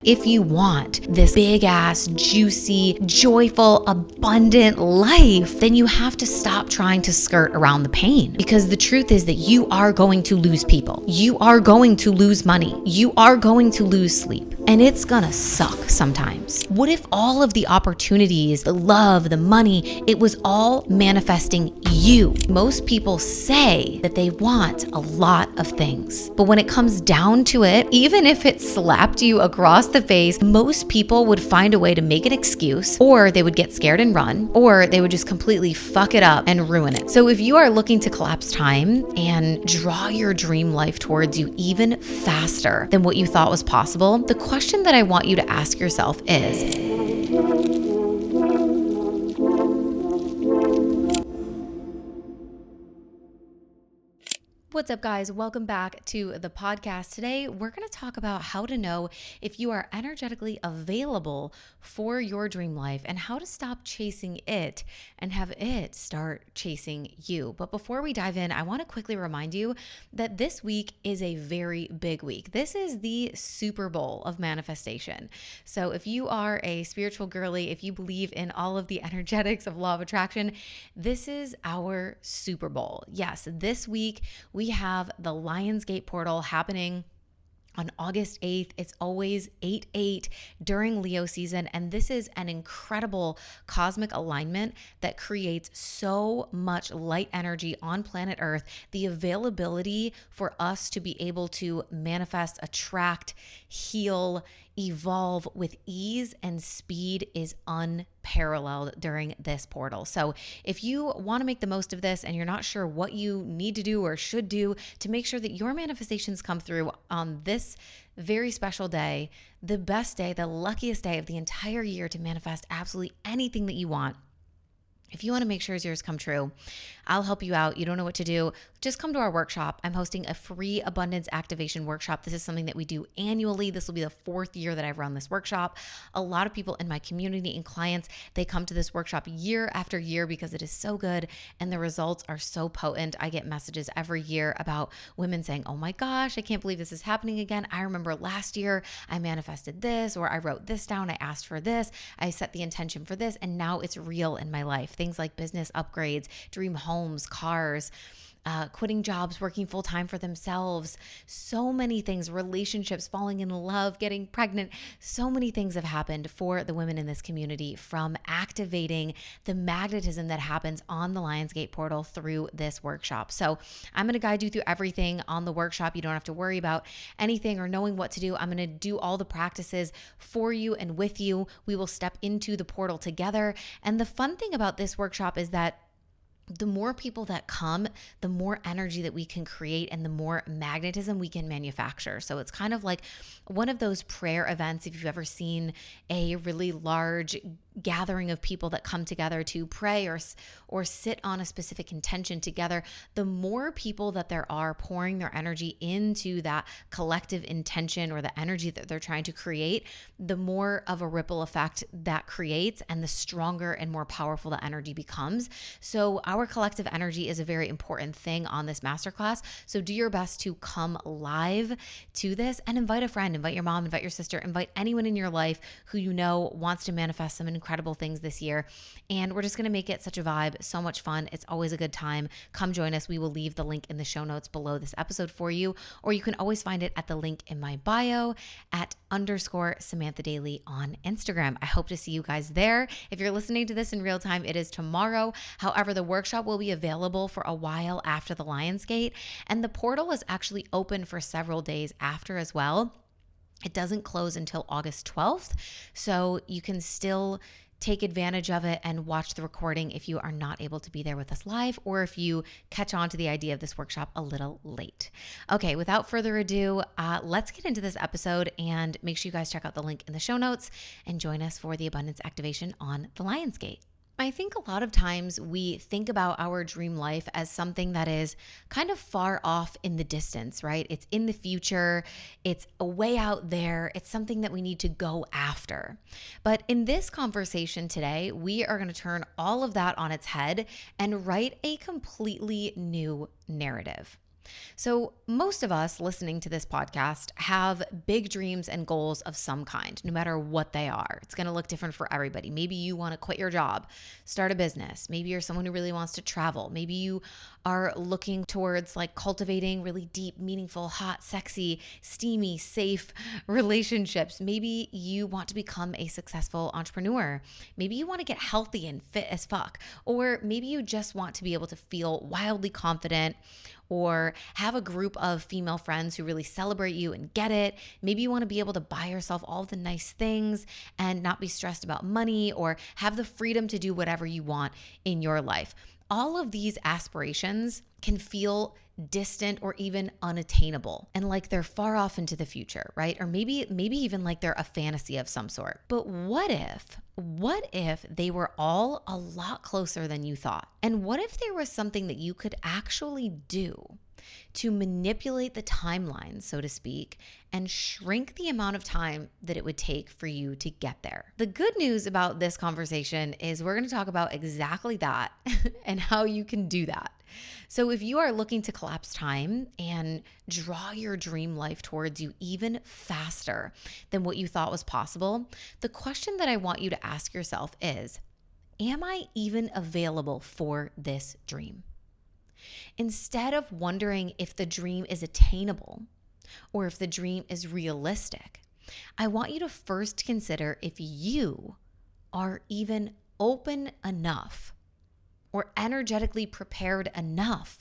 If you want this big ass, juicy, joyful, abundant life, then you have to stop trying to skirt around the pain. Because the truth is that you are going to lose people. You are going to lose money. You are going to lose sleep. And it's gonna suck sometimes. What if all of the opportunities, the love, the money, it was all manifesting you? Most people say that they want a lot of things. But when it comes down to it, even if it slapped you across the face, most people would find a way to make an excuse, or they would get scared and run, or they would just completely fuck it up and ruin it. So if you are looking to collapse time and draw your dream life towards you even faster than what you thought was possible, the question that I want you to ask yourself is, what's up, guys? Welcome back to the podcast. Today, we're going to talk about how to know if you are energetically available for your dream life and how to stop chasing it and have it start chasing you. But before we dive in, I want to quickly remind you that this week is a very big week. This is the Super Bowl of manifestation. So if you are a spiritual girly, if you believe in all of the energetics of law of attraction, this is our Super Bowl. Yes, this week we have the Lionsgate portal happening on August 8th. It's always 8/8 during Leo season. And this is an incredible cosmic alignment that creates so much light energy on planet Earth. The availability for us to be able to manifest, attract, heal, evolve with ease and speed is unparalleled during this portal. So if you want to make the most of this and you're not sure what you need to do or should do to make sure that your manifestations come through on this very special day, the best day, the luckiest day of the entire year to manifest absolutely anything that you want, if you want to make sure yours come true, I'll help you out. You don't know what to do, just come to our workshop. I'm hosting a free abundance activation workshop. This is something that we do annually. This will be the 4th year that I've run this workshop. A lot of people in my community and clients, they come to this workshop year after year because it is so good and the results are so potent. I get messages every year about women saying, oh my gosh, I can't believe this is happening again. I remember last year I manifested this, or I wrote this down. I asked for this. I set the intention for this, and now it's real in my life. Things like business upgrades, dream homes, cars, quitting jobs, working full-time for themselves, so many things, relationships, falling in love, getting pregnant. So many things have happened for the women in this community from activating the magnetism that happens on the Lionsgate portal through this workshop. So I'm going to guide you through everything on the workshop. You don't have to worry about anything or knowing what to do. I'm going to do all the practices for you and with you. We will step into the portal together. And the fun thing about this workshop is that the more people that come, the more energy that we can create and the more magnetism we can manufacture. So it's kind of like one of those prayer events. If you've ever seen a really large gathering of people that come together to pray or sit on a specific intention together, the more people that there are pouring their energy into that collective intention or the energy that they're trying to create, the more of a ripple effect that creates and the stronger and more powerful the energy becomes. So our collective energy is a very important thing on this masterclass. So do your best to come live to this and invite a friend, invite your mom, invite your sister, invite anyone in your life who you know wants to manifest some incredible things this year. And we're just going to make it such a vibe, so much fun. It's always a good time. Come join us. We will leave the link in the show notes below this episode for you, or you can always find it at the link in my bio at _Samantha Daily on Instagram. I hope to see you guys there. If you're listening to this in real time, it is tomorrow. However, the workshop will be available for a while after the Lionsgate, and the portal is actually open for several days after as well. It doesn't close until August 12th, so you can still take advantage of it and watch the recording if you are not able to be there with us live, or if you catch on to the idea of this workshop a little late. Okay, without further ado, let's get into this episode, and make sure you guys check out the link in the show notes and join us for the abundance activation on the Lionsgate. I think a lot of times we think about our dream life as something that is kind of far off in the distance, right? It's in the future, it's way out there, it's something that we need to go after. But in this conversation today, we are going to turn all of that on its head and write a completely new narrative. So, most of us listening to this podcast have big dreams and goals of some kind, no matter what they are. It's going to look different for everybody. Maybe you want to quit your job, start a business. Maybe you're someone who really wants to travel. Maybe you are looking towards like cultivating really deep, meaningful, hot, sexy, steamy, safe relationships. Maybe you want to become a successful entrepreneur. Maybe you want to get healthy and fit as fuck. Or maybe you just want to be able to feel wildly confident or have a group of female friends who really celebrate you and get it. Maybe you want to be able to buy yourself all the nice things and not be stressed about money or have the freedom to do whatever you want in your life. All of these aspirations can feel distant or even unattainable and like they're far off into the future, right? Or maybe even like they're a fantasy of some sort. But what if they were all a lot closer than you thought? And what if there was something that you could actually do to manipulate the timeline, so to speak, and shrink the amount of time that it would take for you to get there? The good news about this conversation is we're going to talk about exactly that and how you can do that. So if you are looking to collapse time and draw your dream life towards you even faster than what you thought was possible, the question that I want you to ask yourself is, am I even available for this dream? Instead of wondering if the dream is attainable or if the dream is realistic, I want you to first consider if you are even open enough or energetically prepared enough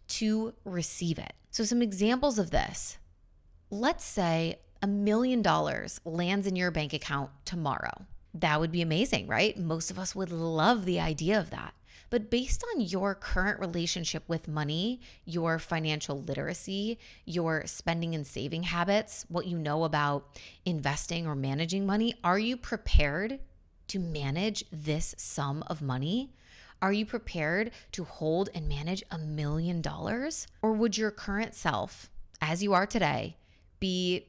to receive it. So some examples of this. Let's say $1 million lands in your bank account tomorrow. That would be amazing, right? Most of us would love the idea of that. But based on your current relationship with money, your financial literacy, your spending and saving habits, what you know about investing or managing money, are you prepared to manage this sum of money? Are you prepared to hold and manage $1 million? Or would your current self, as you are today, be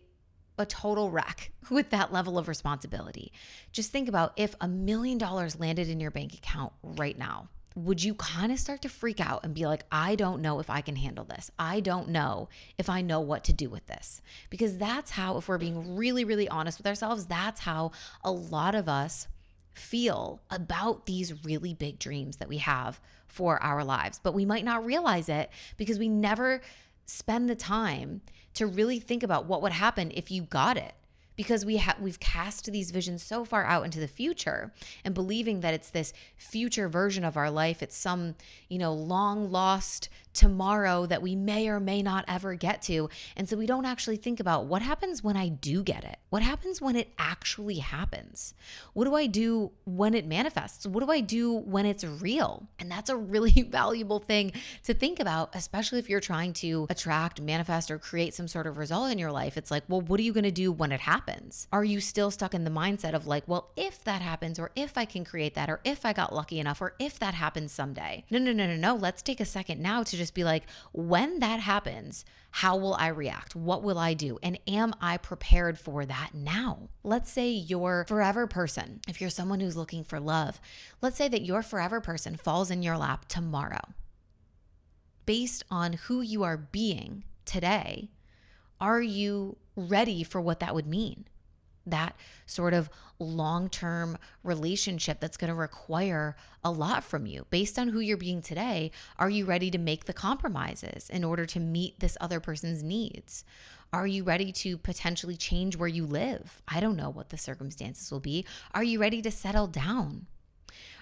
a total wreck with that level of responsibility? Just think about if $1 million landed in your bank account right now. Would you kind of start to freak out and be like, I don't know if I can handle this. I don't know if I know what to do with this. Because that's how, if we're being really, really honest with ourselves, that's how a lot of us feel about these really big dreams that we have for our lives. But we might not realize it because we never spend the time to really think about what would happen if you got it. Because we've cast these visions so far out into the future and believing that it's this future version of our life. It's some, long lost tomorrow that we may or may not ever get to. And so we don't actually think about what happens when I do get it? What happens when it actually happens? What do I do when it manifests? What do I do when it's real? And that's a really valuable thing to think about, especially if you're trying to attract, manifest, or create some sort of result in your life. It's like, well, what are you going to do when it happens? Are you still stuck in the mindset of like, well, if that happens, or if I can create that, or if I got lucky enough, or if that happens someday? No. Let's take a second now to just be like, when that happens, how will I react? What will I do? And am I prepared for that now? Let's say your forever person, if you're someone who's looking for love, let's say that your forever person falls in your lap tomorrow. Based on who you are being today, are you ready for what that would mean? That sort of long-term relationship that's going to require a lot from you. Based on who you're being today, are you ready to make the compromises in order to meet this other person's needs? Are you ready to potentially change where you live? I don't know what the circumstances will be. Are you ready to settle down?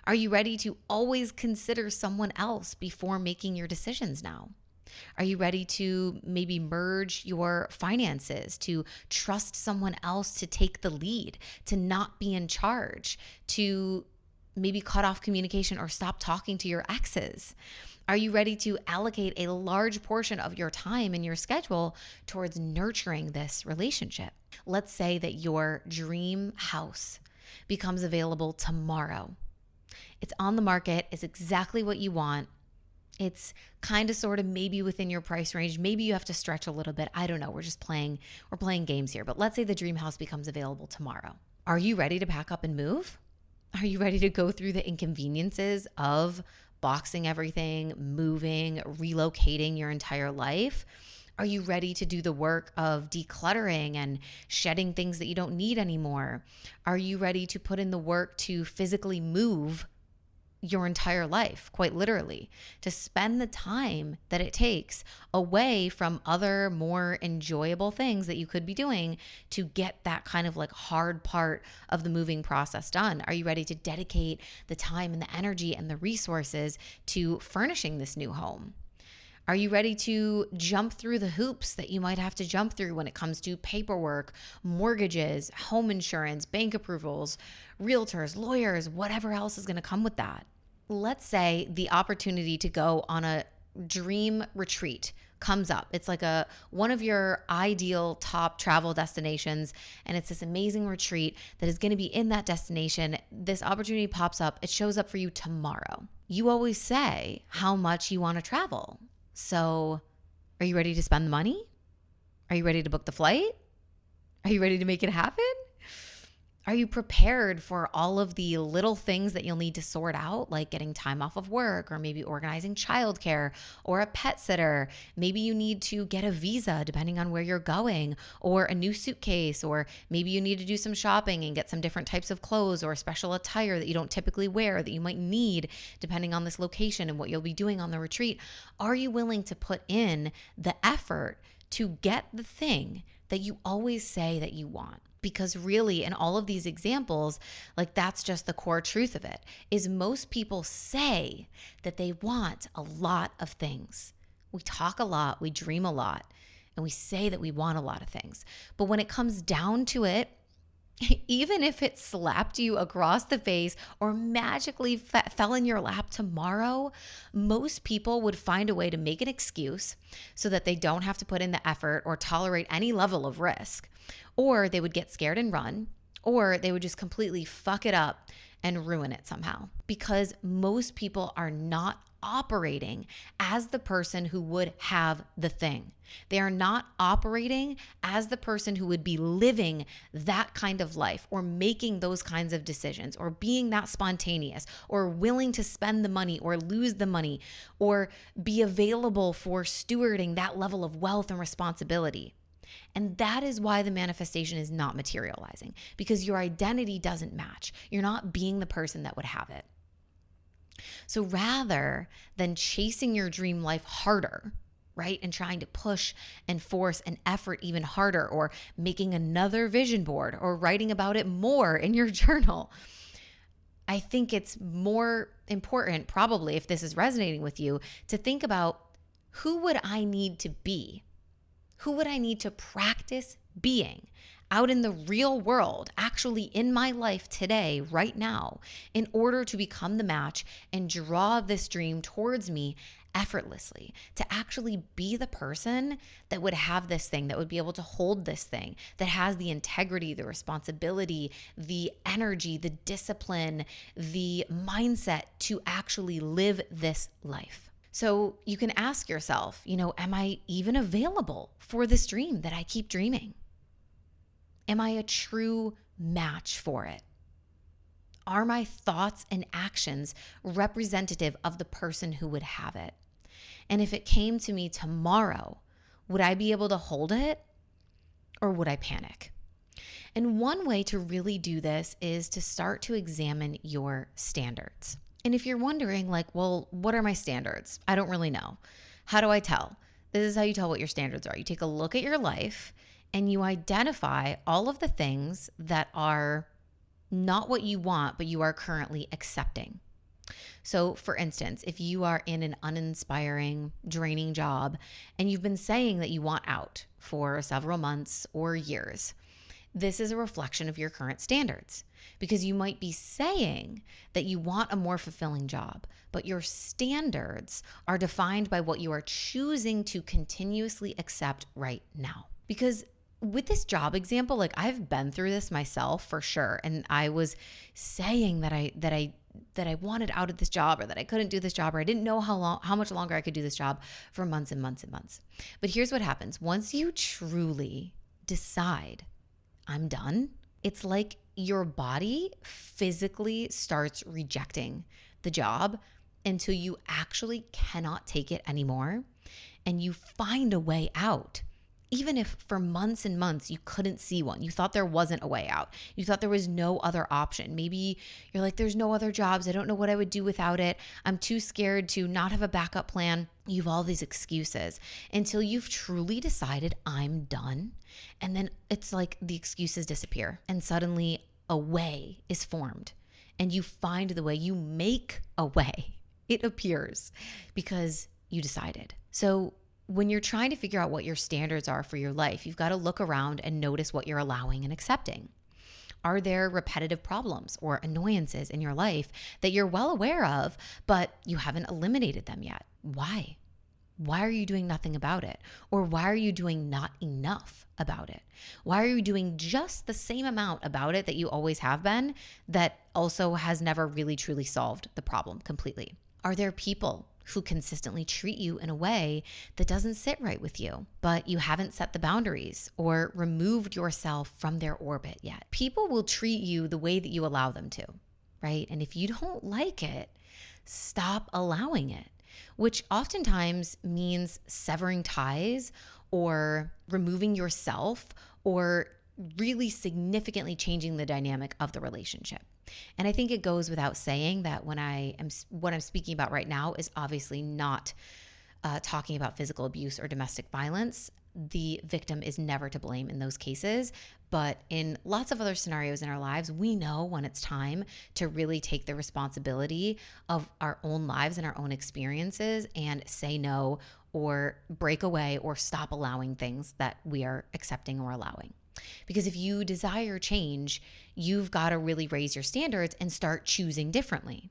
Are you ready to always consider someone else before making your decisions now? Are you ready to maybe merge your finances, to trust someone else to take the lead, to not be in charge, to maybe cut off communication or stop talking to your exes? Are you ready to allocate a large portion of your time and your schedule towards nurturing this relationship? Let's say that your dream house becomes available tomorrow. It's on the market, it's exactly what you want. It's kind of sort of maybe within your price range. Maybe you have to stretch a little bit. I don't know. We're playing games here. But let's say the dream house becomes available tomorrow. Are you ready to pack up and move? Are you ready to go through the inconveniences of boxing everything, moving, relocating your entire life? Are you ready to do the work of decluttering and shedding things that you don't need anymore? Are you ready to put in the work to physically move your entire life, quite literally, to spend the time that it takes away from other more enjoyable things that you could be doing to get that kind of like hard part of the moving process done? Are you ready to dedicate the time and the energy and the resources to furnishing this new home? Are you ready to jump through the hoops that you might have to jump through when it comes to paperwork, mortgages, home insurance, bank approvals, realtors, lawyers, whatever else is going to come with that? Let's say the opportunity to go on a dream retreat comes up. It's like one of your ideal top travel destinations, and it's this amazing retreat that is going to be in that destination. This opportunity pops up. It shows up for you tomorrow. You always say how much you want to travel. So, are you ready to spend the money? Are you ready to book the flight? Are you ready to make it happen? Are you prepared for all of the little things that you'll need to sort out, like getting time off of work, or maybe organizing childcare or a pet sitter? Maybe you need to get a visa depending on where you're going, or a new suitcase, or maybe you need to do some shopping and get some different types of clothes or special attire that you don't typically wear that you might need depending on this location and what you'll be doing on the retreat. Are you willing to put in the effort to get the thing that you always say that you want? Because really, in all of these examples, like that's just the core truth of it, is most people say that they want a lot of things. We talk a lot, we dream a lot, and we say that we want a lot of things. But when it comes down to it, even if it slapped you across the face or magically fell in your lap tomorrow, most people would find a way to make an excuse so that they don't have to put in the effort or tolerate any level of risk. Or they would get scared and run, or they would just completely fuck it up and ruin it somehow. Because most people are not operating as the person who would have the thing. They are not operating as the person who would be living that kind of life or making those kinds of decisions or being that spontaneous or willing to spend the money or lose the money or be available for stewarding that level of wealth and responsibility. And that is why the manifestation is not materializing, because your identity doesn't match. You're not being the person that would have it. So rather than chasing your dream life harder, right, and trying to push and force an effort even harder, or making another vision board or writing about it more in your journal, I think it's more important, probably if this is resonating with you, to think about, who would I need to be? Who would I need to practice being out in the real world, actually in my life today, right now, in order to become the match and draw this dream towards me effortlessly, to actually be the person that would have this thing, that would be able to hold this thing, that has the integrity, the responsibility, the energy, the discipline, the mindset to actually live this life. So you can ask yourself, am I even available for this dream that I keep dreaming? Am I a true match for it? Are my thoughts and actions representative of the person who would have it? And if it came to me tomorrow, would I be able to hold it, or would I panic? And one way to really do this is to start to examine your standards. And if you're wondering, like, well, what are my standards? I don't really know. How do I tell? This is how you tell what your standards are. You take a look at your life and you identify all of the things that are not what you want, but you are currently accepting. So for instance, if you are in an uninspiring, draining job and you've been saying that you want out for several months or years, this is a reflection of your current standards, because you might be saying that you want a more fulfilling job, but your standards are defined by what you are choosing to continuously accept right now. Because with this job example, like, I've been through this myself for sure. And I was saying that I wanted out of this job, or that I couldn't do this job, or I didn't know how much longer I could do this job, for months and months and months. But here's what happens. Once you truly decide, I'm done, it's like your body physically starts rejecting the job until you actually cannot take it anymore and you find a way out. Even if for months and months you couldn't see one, you thought there wasn't a way out, you thought there was no other option. Maybe you're like, there's no other jobs. I don't know what I would do without it. I'm too scared to not have a backup plan. You have all these excuses until you've truly decided, I'm done. And then it's like the excuses disappear and suddenly a way is formed and you find the way, you make a way. It appears because you decided. So when you're trying to figure out what your standards are for your life, you've got to look around and notice what you're allowing and accepting. Are there repetitive problems or annoyances in your life that you're well aware of, but you haven't eliminated them yet? Why? Why are you doing nothing about it? Or why are you doing not enough about it? Why are you doing just the same amount about it that you always have been that also has never really truly solved the problem completely? Are there people who consistently treat you in a way that doesn't sit right with you, but you haven't set the boundaries or removed yourself from their orbit yet? People will treat you the way that you allow them to, right? And if you don't like it, stop allowing it, which oftentimes means severing ties or removing yourself or really significantly changing the dynamic of the relationship. And I think it goes without saying that what I'm speaking about right now is obviously not talking about physical abuse or domestic violence. The victim is never to blame in those cases. But in lots of other scenarios in our lives, we know when it's time to really take the responsibility of our own lives and our own experiences and say no or break away or stop allowing things that we are accepting or allowing. Because if you desire change, you've got to really raise your standards and start choosing differently.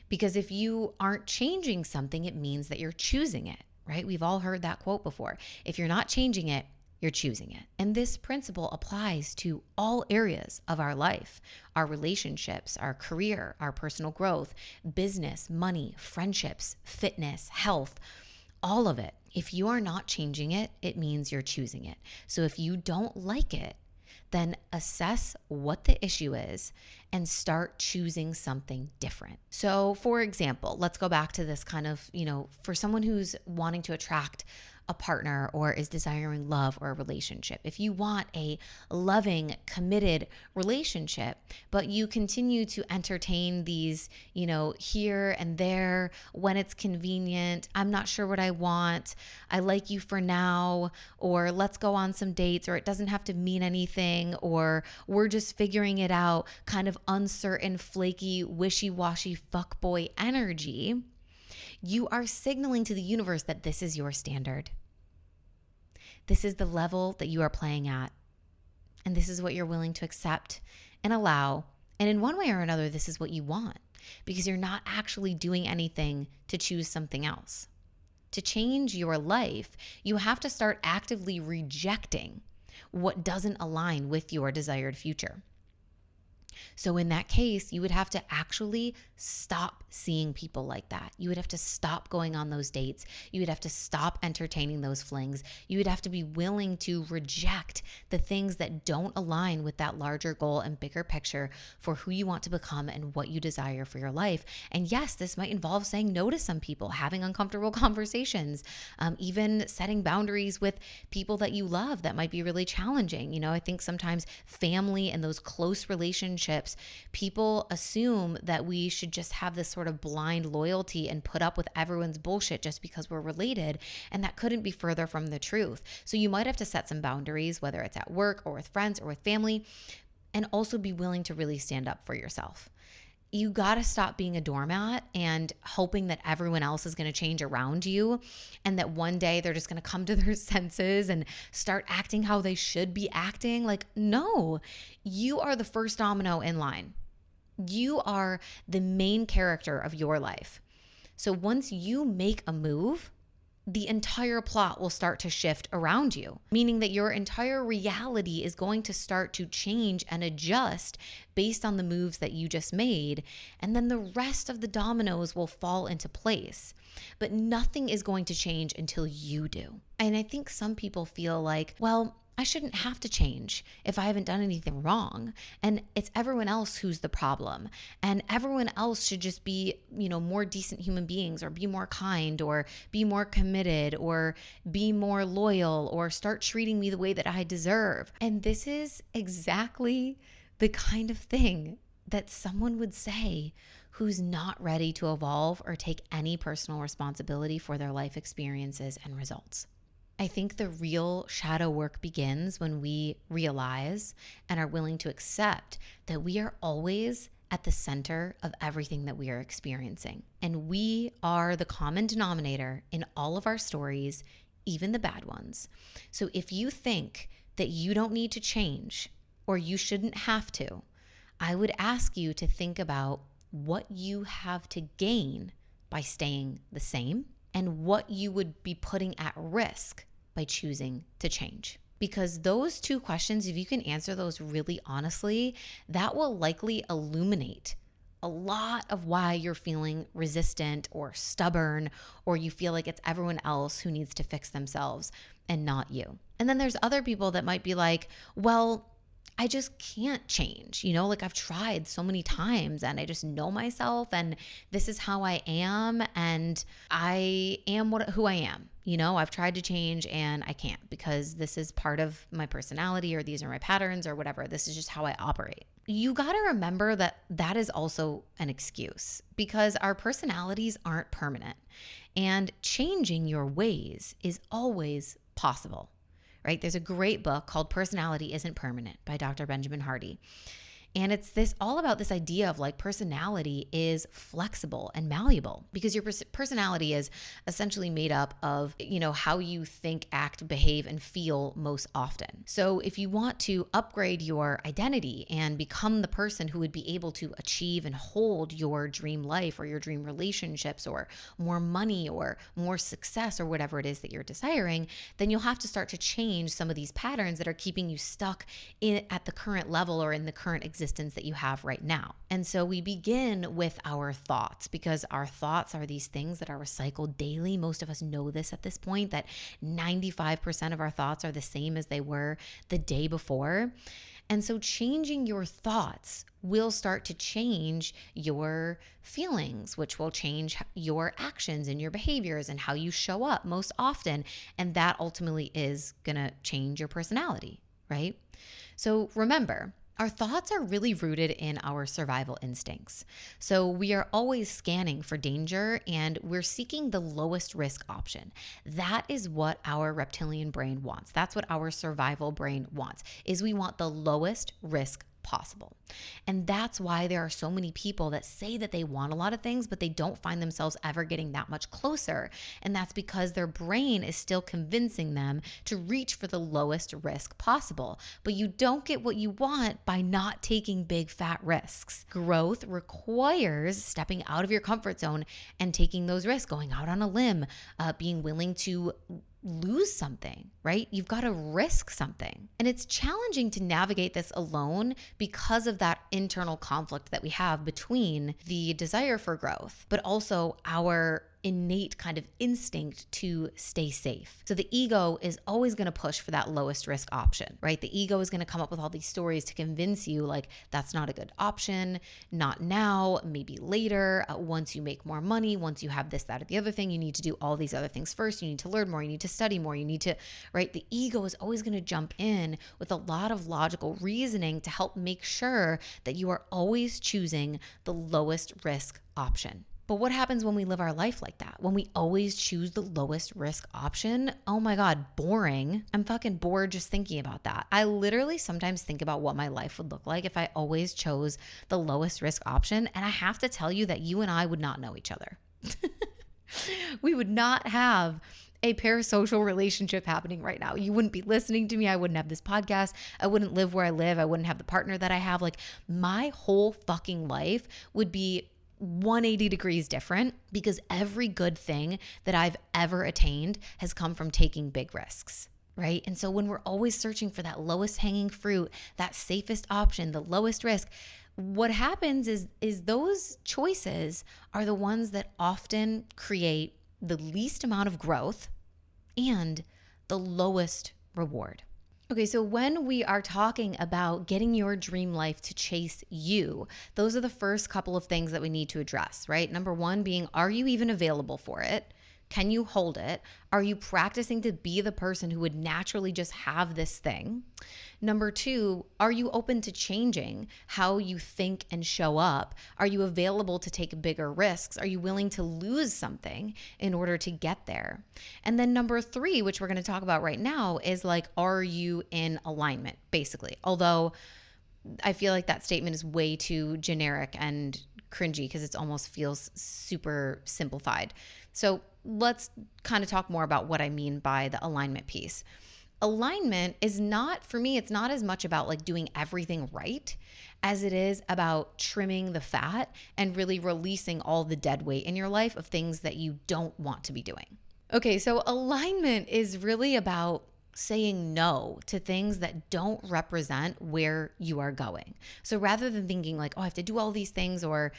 Because if you aren't changing something, it means that you're choosing it, right? We've all heard that quote before. If you're not changing it, you're choosing it. And this principle applies to all areas of our life, our relationships, our career, our personal growth, business, money, friendships, fitness, health, all of it. If you are not changing it, it means you're choosing it. So if you don't like it, then assess what the issue is and start choosing something different. So for example, let's go back to this kind of, for someone who's wanting to attract a partner or is desiring love or a relationship. If you want a loving, committed relationship, but you continue to entertain these, here and there when it's convenient, I'm not sure what I want, I like you for now, or let's go on some dates, or it doesn't have to mean anything, or we're just figuring it out, kind of uncertain, flaky, wishy-washy fuckboy energy, you are signaling to the universe that this is your standard. This is the level that you are playing at. And this is what you're willing to accept and allow. And in one way or another, this is what you want because you're not actually doing anything to choose something else. To change your life, you have to start actively rejecting what doesn't align with your desired future. So in that case, you would have to actually stop seeing people like that. You would have to stop going on those dates. You would have to stop entertaining those flings. You would have to be willing to reject the things that don't align with that larger goal and bigger picture for who you want to become and what you desire for your life. And yes, this might involve saying no to some people, having uncomfortable conversations, even setting boundaries with people that you love that might be really challenging. I think sometimes family and those close relationships, people assume that we should just have this sort of blind loyalty and put up with everyone's bullshit just because we're related. And that couldn't be further from the truth. So you might have to set some boundaries, whether it's at work or with friends or with family, and also be willing to really stand up for yourself. You got to stop being a doormat and hoping that everyone else is going to change around you and that one day they're just going to come to their senses and start acting how they should be acting. Like, no, you are the first domino in line. You are the main character of your life. So once you make a move, the entire plot will start to shift around you, meaning that your entire reality is going to start to change and adjust based on the moves that you just made. And then the rest of the dominoes will fall into place. But nothing is going to change until you do. And I think some people feel like, well, I shouldn't have to change if I haven't done anything wrong. And it's everyone else who's the problem. And everyone else should just be, more decent human beings, or be more kind, or be more committed, or be more loyal, or start treating me the way that I deserve. And this is exactly the kind of thing that someone would say who's not ready to evolve or take any personal responsibility for their life experiences and results. I think the real shadow work begins when we realize and are willing to accept that we are always at the center of everything that we are experiencing. And we are the common denominator in all of our stories, even the bad ones. So if you think that you don't need to change or you shouldn't have to, I would ask you to think about what you have to gain by staying the same and what you would be putting at risk by choosing to change. Because those two questions, if you can answer those really honestly, that will likely illuminate a lot of why you're feeling resistant or stubborn, or you feel like it's everyone else who needs to fix themselves and not you. And then there's other people that might be like, well, I just can't change, like I've tried so many times and I just know myself and this is how I am and I am who I am. I've tried to change and I can't because this is part of my personality or these are my patterns or whatever. This is just how I operate. You got to remember that that is also an excuse because our personalities aren't permanent and changing your ways is always possible. Right? There's a great book called Personality Isn't Permanent by Dr. Benjamin Hardy. And it's all about this idea of like personality is flexible and malleable because your personality is essentially made up of, how you think, act, behave, and feel most often. So if you want to upgrade your identity and become the person who would be able to achieve and hold your dream life or your dream relationships or more money or more success or whatever it is that you're desiring, then you'll have to start to change some of these patterns that are keeping you stuck at the current level or in the current existence that you have right now. And so we begin with our thoughts because our thoughts are these things that are recycled daily. Most of us know this at this point, that 95% of our thoughts are the same as they were the day before. And so changing your thoughts will start to change your feelings, which will change your actions and your behaviors and how you show up most often. And that ultimately is going to change your personality, right? So remember, our thoughts are really rooted in our survival instincts. So we are always scanning for danger and we're seeking the lowest risk option. That is what our reptilian brain wants. That's what our survival brain wants, is we want the lowest risk possible. And that's why there are so many people that say that they want a lot of things, but they don't find themselves ever getting that much closer. And that's because their brain is still convincing them to reach for the lowest risk possible. But you don't get what you want by not taking big fat risks. Growth requires stepping out of your comfort zone and taking those risks, going out on a limb, being willing to lose something, right? You've got to risk something. And it's challenging to navigate this alone because of that internal conflict that we have between the desire for growth, but also our innate kind of instinct to stay safe. So the ego is always going to push for that lowest risk option, right? The ego is going to come up with all these stories to convince you like that's not a good option, not now, maybe later, once you make more money, once you have this, that, or the other thing, you need to do all these other things first. You need to learn more, you need to study more, you need to, right? The ego is always going to jump in with a lot of logical reasoning to help make sure that you are always choosing the lowest risk option. But what happens when we live our life like that? When we always choose the lowest risk option? Oh my God, boring. I'm fucking bored just thinking about that. I literally sometimes think about what my life would look like if I always chose the lowest risk option. And I have to tell you that you and I would not know each other. We would not have a parasocial relationship happening right now. You wouldn't be listening to me. I wouldn't have this podcast. I wouldn't live where I live. I wouldn't have the partner that I have. Like my whole fucking life would be 180 degrees different because every good thing that I've ever attained has come from taking big risks, right? And so when we're always searching for that lowest hanging fruit, that safest option, the lowest risk, what happens is those choices are the ones that often create the least amount of growth and the lowest reward. Okay, so when we are talking about getting your dream life to chase you, those are the first couple of things that we need to address, right? Number one being, are you even available for it? Can you hold it? Are you practicing to be the person who would naturally just have this thing? Number two, are you open to changing how you think and show up? Are you available to take bigger risks? Are you willing to lose something in order to get there? And then number three, which we're going to talk about right now, is like, are you in alignment, basically? Although I feel like that statement is way too generic and cringy because it almost feels super simplified. So let's kind of talk more about what I mean by the alignment piece. Alignment is not, for me, it's not as much about like doing everything right as it is about trimming the fat and really releasing all the dead weight in your life of things that you don't want to be doing. Okay, so alignment is really about saying no to things that don't represent where you are going. So rather than thinking like, oh, I have to do all these things or,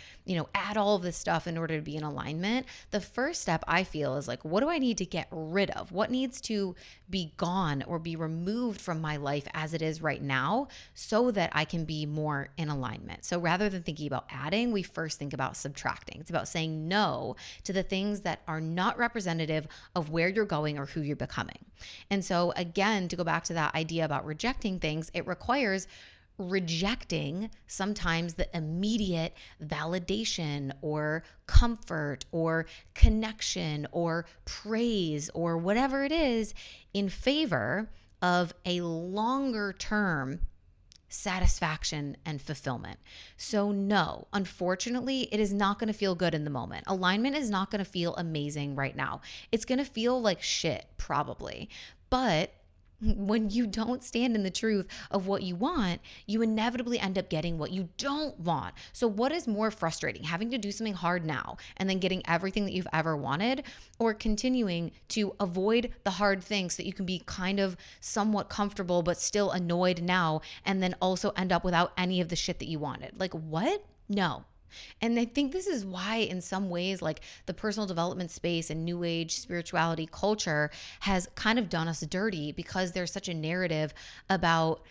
add all of this stuff in order to be in alignment, the first step I feel is like, what do I need to get rid of? What needs to be gone or be removed from my life as it is right now so that I can be more in alignment? So rather than thinking about adding, we first think about subtracting. It's about saying no to the things that are not representative of where you're going or who you're becoming. And so again, to go back to that idea about rejecting things, it requires rejecting sometimes the immediate validation or comfort or connection or praise or whatever it is in favor of a longer term satisfaction and fulfillment. So no, unfortunately, it is not going to feel good in the moment. Alignment is not going to feel amazing right now. It's going to feel like shit, probably. But when you don't stand in the truth of what you want, you inevitably end up getting what you don't want. So what is more frustrating, having to do something hard now and then getting everything that you've ever wanted, or continuing to avoid the hard things so that you can be kind of somewhat comfortable but still annoyed now and then also end up without any of the shit that you wanted? Like, what? No. And I think this is why, in some ways, like the personal development space and new age spirituality culture has kind of done us dirty, because there's such a narrative about,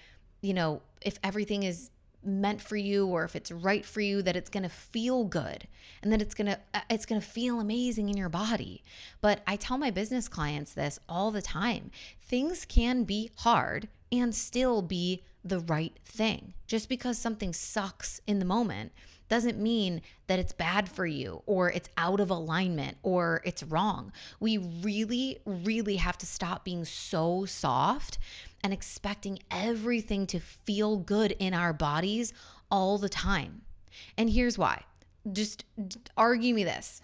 if everything is meant for you or if it's right for you, that it's going to feel good and that it's going to feel amazing in your body. But I tell my business clients this all the time. Things can be hard and still be the right thing. Just because something sucks in the moment doesn't mean that it's bad for you or it's out of alignment or it's wrong. We really, really have to stop being so soft and expecting everything to feel good in our bodies all the time. And here's why. Just argue me this.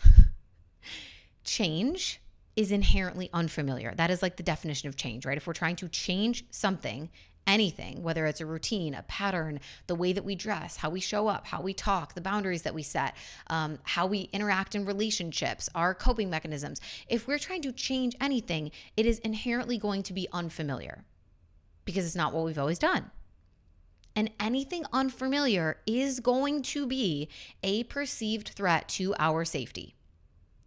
Change is inherently unfamiliar. That is like the definition of change, right? If we're trying to change something, anything, whether it's a routine, a pattern, the way that we dress, how we show up, how we talk, the boundaries that we set, how we interact in relationships, our coping mechanisms. If we're trying to change anything, it is inherently going to be unfamiliar because it's not what we've always done. And anything unfamiliar is going to be a perceived threat to our safety.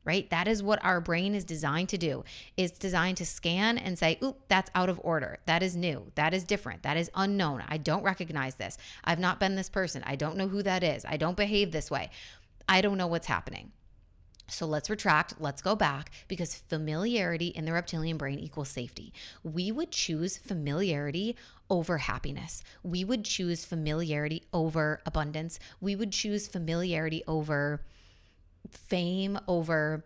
Right? That is what our brain is designed to do. It's designed to scan and say, oop, that's out of order. That is new. That is different. That is unknown. I don't recognize this. I've not been this person. I don't know who that is. I don't behave this way. I don't know what's happening. So let's retract. Let's go back, because familiarity in the reptilian brain equals safety. We would choose familiarity over happiness. We would choose familiarity over abundance. We would choose familiarity over fame, over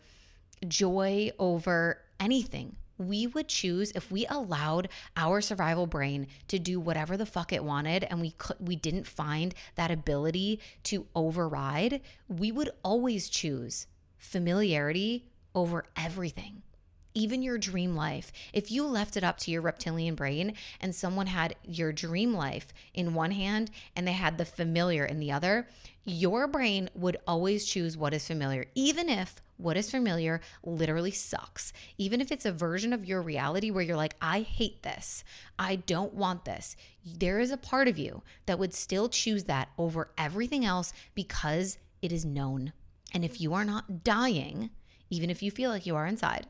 joy, over anything. We would choose, if we allowed our survival brain to do whatever the fuck it wanted and we didn't find that ability to override, we would always choose familiarity over everything. Even your dream life. If you left it up to your reptilian brain and someone had your dream life in one hand and they had the familiar in the other, your brain would always choose what is familiar, even if what is familiar literally sucks. Even if it's a version of your reality where you're like, I hate this. I don't want this. There is a part of you that would still choose that over everything else because it is known. And if you are not dying even if you feel like you are inside,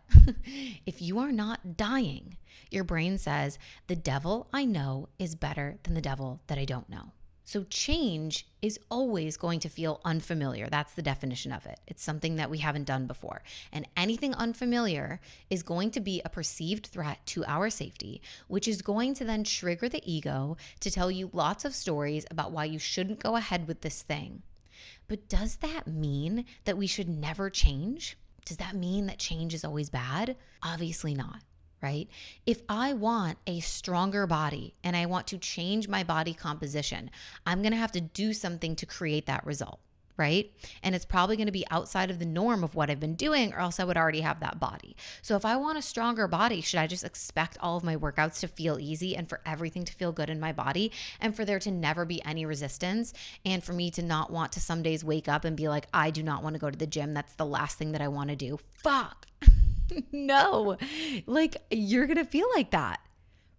if you are not dying, your brain says, the devil I know is better than the devil that I don't know. So change is always going to feel unfamiliar. That's the definition of it. It's something that we haven't done before. And anything unfamiliar is going to be a perceived threat to our safety, which is going to then trigger the ego to tell you lots of stories about why you shouldn't go ahead with this thing. But does that mean that we should never change? Does that mean that change is always bad? Obviously not, right? If I want a stronger body and I want to change my body composition, I'm going to have to do something to create that result, right? And it's probably going to be outside of the norm of what I've been doing, or else I would already have that body. So if I want a stronger body, should I just expect all of my workouts to feel easy and for everything to feel good in my body and for there to never be any resistance and for me to not want to some days wake up and be like, I do not want to go to the gym. That's the last thing that I want to do. Fuck. No, like you're going to feel like that.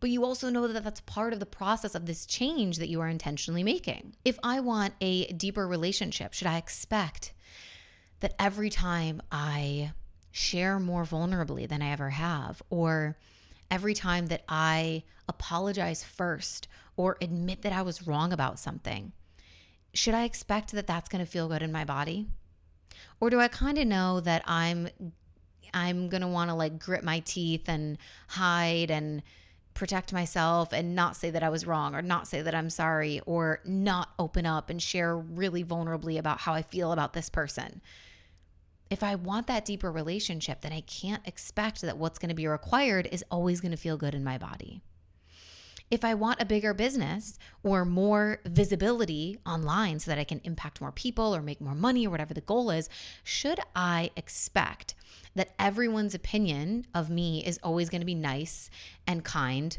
But you also know that that's part of the process of this change that you are intentionally making. If I want a deeper relationship, should I expect that every time I share more vulnerably than I ever have, or every time that I apologize first or admit that I was wrong about something, should I expect that that's going to feel good in my body? Or do I kind of know that I'm going to want to like grit my teeth and hide and protect myself and not say that I was wrong or not say that I'm sorry or not open up and share really vulnerably about how I feel about this person? If I want that deeper relationship, then I can't expect that what's going to be required is always going to feel good in my body. If I want a bigger business or more visibility online so that I can impact more people or make more money or whatever the goal is, should I expect that everyone's opinion of me is always going to be nice and kind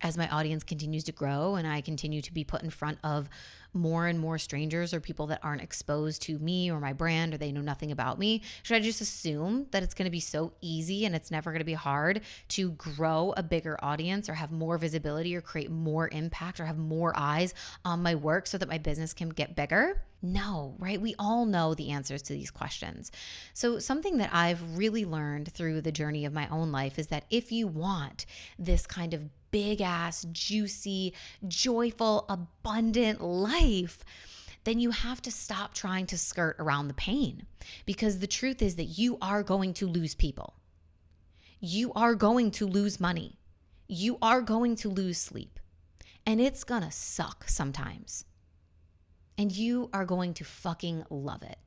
as my audience continues to grow and I continue to be put in front of more and more strangers or people that aren't exposed to me or my brand or they know nothing about me? Should I just assume that it's going to be so easy and it's never going to be hard to grow a bigger audience or have more visibility or create more impact or have more eyes on my work so that my business can get bigger? No, right? We all know the answers to these questions. So something that I've really learned through the journey of my own life is that if you want this kind of big ass, juicy, joyful, abundant life, then you have to stop trying to skirt around the pain. Because the truth is that you are going to lose people. You are going to lose money. You are going to lose sleep. And it's gonna suck sometimes. And you are going to fucking love it.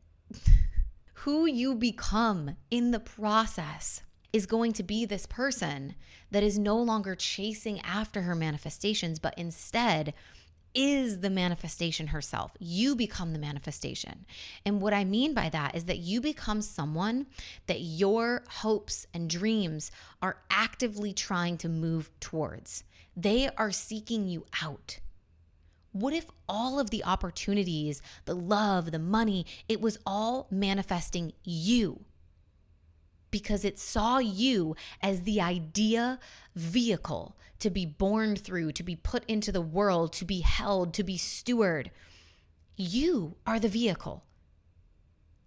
Who you become in the process is going to be this person that is no longer chasing after her manifestations, but instead is the manifestation herself. You become the manifestation. And what I mean by that is that you become someone that your hopes and dreams are actively trying to move towards. They are seeking you out. What if all of the opportunities, the love, the money, it was all manifesting you? Because it saw you as the idea vehicle to be born through, to be put into the world, to be held, to be steward. You are the vehicle.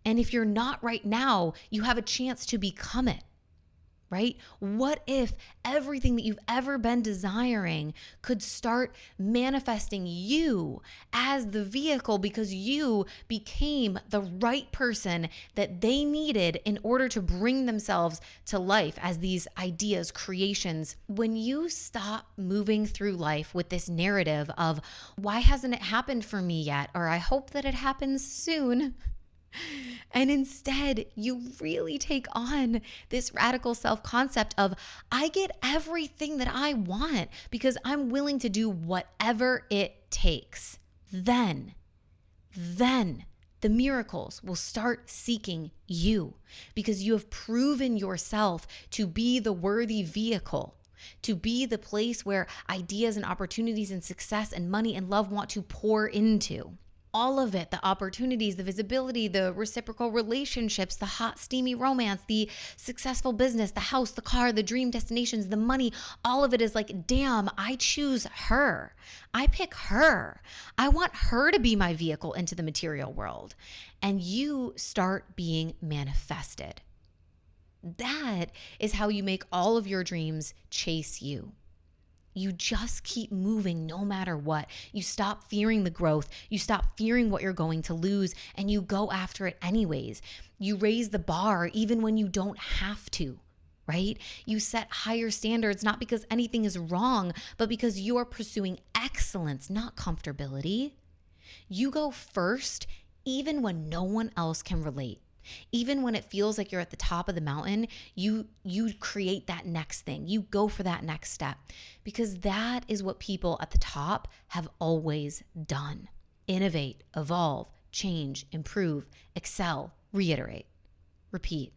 And if you're not right now, you have a chance to become it. Right? What if everything that you've ever been desiring could start manifesting you as the vehicle because you became the right person that they needed in order to bring themselves to life as these ideas, creations? When you stop moving through life with this narrative of, why hasn't it happened for me yet? Or I hope that it happens soon. And instead, you really take on this radical self-concept of, I get everything that I want because I'm willing to do whatever it takes. Then the miracles will start seeking you because you have proven yourself to be the worthy vehicle, to be the place where ideas and opportunities and success and money and love want to pour into. All of it, the opportunities, the visibility, the reciprocal relationships, the hot, steamy romance, the successful business, the house, the car, the dream destinations, the money, all of it is like, damn, I choose her. I pick her. I want her to be my vehicle into the material world. And you start being manifested. That is how you make all of your dreams chase you. You just keep moving no matter what. You stop fearing the growth. You stop fearing what you're going to lose, and you go after it anyways. You raise the bar even when you don't have to, right? You set higher standards, not because anything is wrong, but because you are pursuing excellence, not comfortability. You go first, even when no one else can relate. Even when it feels like you're at the top of the mountain, you create that next thing. You go for that next step, because that is what people at the top have always done. Innovate, evolve, change, improve, excel, reiterate, repeat.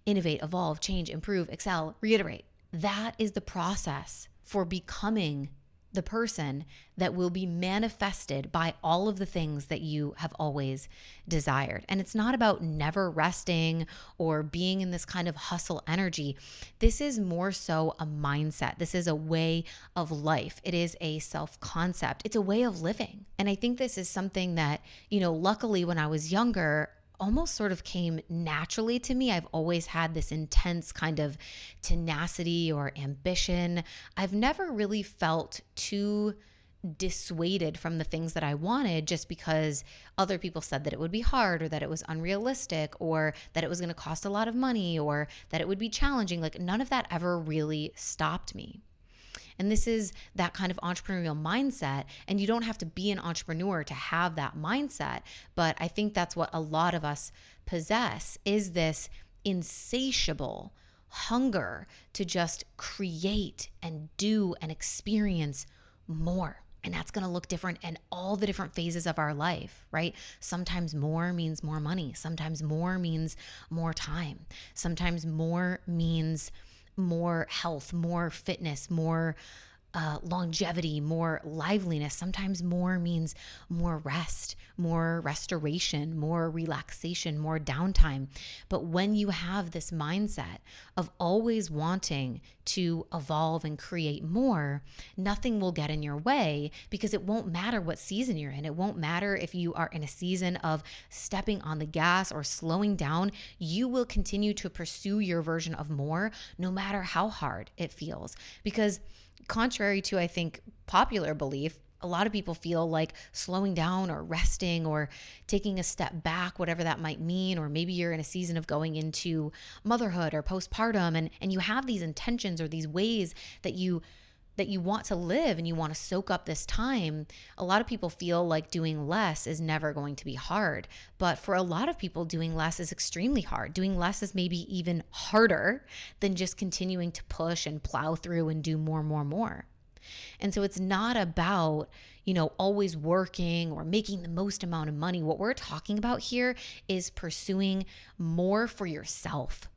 Innovate, evolve, change, improve, excel, reiterate. That is the process for becoming the person that will be manifested by all of the things that you have always desired. And it's not about never resting or being in this kind of hustle energy. This is more so a mindset. This is a way of life. It is a self-concept. It's a way of living. And I think this is something that, luckily when I was younger, almost sort of came naturally to me. I've always had this intense kind of tenacity or ambition. I've never really felt too dissuaded from the things that I wanted just because other people said that it would be hard, or that it was unrealistic, or that it was going to cost a lot of money, or that it would be challenging. Like, none of that ever really stopped me. And this is that kind of entrepreneurial mindset. And you don't have to be an entrepreneur to have that mindset. But I think that's what a lot of us possess, is this insatiable hunger to just create and do and experience more. And that's going to look different in all the different phases of our life, right? Sometimes more means more money. Sometimes more means more time. Sometimes more means more health, more fitness, more longevity, more liveliness. Sometimes more means more rest, more restoration, more relaxation, more downtime. But when you have this mindset of always wanting to evolve and create more, nothing will get in your way, because it won't matter what season you're in. It won't matter if you are in a season of stepping on the gas or slowing down. You will continue to pursue your version of more, no matter how hard it feels. Because contrary to, I think, popular belief, a lot of people feel like slowing down or resting or taking a step back, whatever that might mean, or maybe you're in a season of going into motherhood or postpartum, and you have these intentions or these ways that you want to live and you want to soak up this time. A lot of people feel like doing less is never going to be hard. But for a lot of people, doing less is extremely hard. Doing less is maybe even harder than just continuing to push and plow through and do more. And so it's not about, always working or making the most amount of money. What we're talking about here is pursuing more for yourself,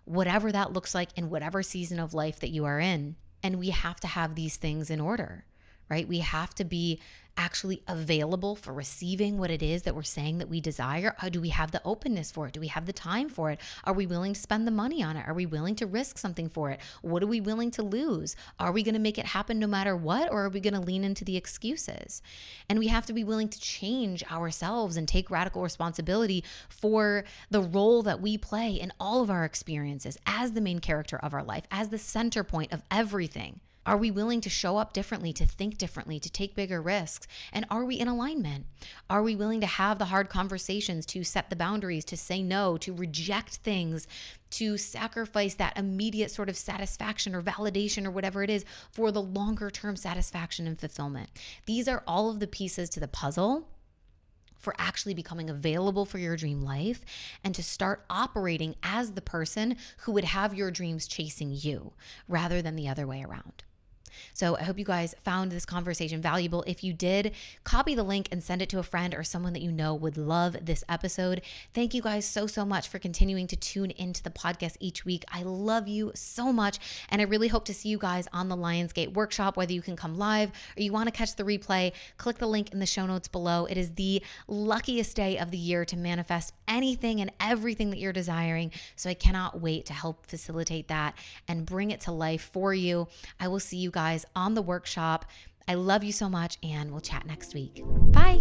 whatever that looks like in whatever season of life that you are in. And we have to have these things in order, right? We have to be actually available for receiving what it is that we're saying that we desire. Do we have the openness for it? Do we have the time for it? Are we willing to spend the money on it? Are we willing to risk something for it? What are we willing to lose? Are we going to make it happen no matter what? Or are we going to lean into the excuses? And we have to be willing to change ourselves and take radical responsibility for the role that we play in all of our experiences as the main character of our life, as the center point of everything. Are we willing to show up differently, to think differently, to take bigger risks? And are we in alignment? Are we willing to have the hard conversations, to set the boundaries, to say no, to reject things, to sacrifice that immediate sort of satisfaction or validation or whatever it is for the longer term satisfaction and fulfillment? These are all of the pieces to the puzzle for actually becoming available for your dream life and to start operating as the person who would have your dreams chasing you rather than the other way around. So I hope you guys found this conversation valuable. If you did, copy the link and send it to a friend or someone that you know would love this episode. Thank you guys so much for continuing to tune into the podcast each week. I love you so much. And I really hope to see you guys on the Lionsgate workshop, whether you can come live or you want to catch the replay. Click the link in the show notes below. It is the luckiest day of the year to manifest anything and everything that you're desiring. So I cannot wait to help facilitate that and bring it to life for you. I will see you guys on the workshop. I love you so much, and we'll chat next week. Bye.